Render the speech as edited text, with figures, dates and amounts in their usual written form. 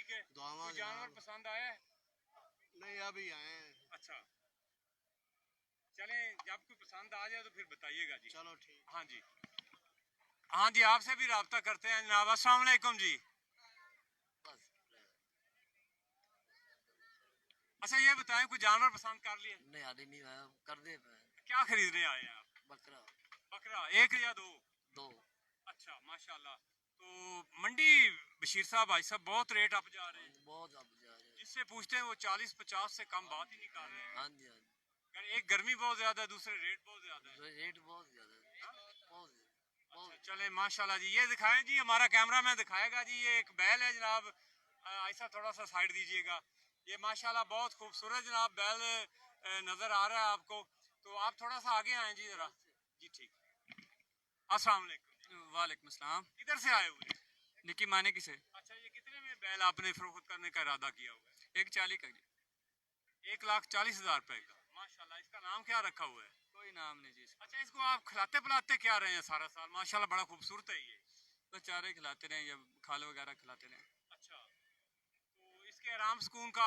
ठीक है। दुआवा कोई जानवर पसंद आया है? नहीं अभी आए हैं। अच्छा, चले जब कोई पसंद आ जाए तो फिर बताइएगा जी। चलो ठीक। हाँ जी, हाँ जी, आपसे भी रब्ता करते हैं जनाब। अस्सलाम वालेकुम जी। अच्छा ये बताएं, कोई जानवर पसंद कर लिए? नहीं आदि नहीं आया कर दे। क्या खरीदने आए हैं आप? बकरा। बकरा, एक या दो? दो। अच्छा माशाल्लाह। तो मंडी बशीर साहब भाई साहब बहुत रेट अप जा रहे हैं। बहुत अब जा रहे हैं। जिससे पूछते हैं वो 40-50 से कम बात ही नहीं कर रहे हैं। हाँ जी हाँ जी। एक गर्मी बहुत ज्यादा है, दूसरे रेट बहुत ज्यादा है। रेट बहुत ज्यादा है। हाँ? बहुत अच्छा, चले माशाल्लाह जी। ये दिखाएं जी, हमारा कैमरा मैन दिखाएगा जी। ये एक बैल है जनाब, ऐसा थोड़ा सा साइड दीजिएगा। ये माशाल्लाह बहुत खूबसूरत जनाब बैल नजर आ रहा है आपको। तो आप थोड़ा सा आगे आए जी जरा। जी ठीक। अस्सलाम वालेकुम। वालेकुम अस्सलाम। किधर से आए हुए? निकी माने की से। अच्छा, ये कितने में बैल आपने फरोख्त करने का इरादा किया हुआ है? 140 का जी। 1,40,000 रुपए का। माशाल्लाह, इसका नाम क्या रखा हुआ है? कोई नाम नहीं जी इसका। अच्छा, इसको आप खिलाते पिलाते क्या रहे हैं सारा साल? माशाल्लाह बड़ा खूबसूरत है ये। बस चारे खिलाते रहें या खाल वगैरह खिलाते रहें। अच्छा, तो इसके आराम सुकून का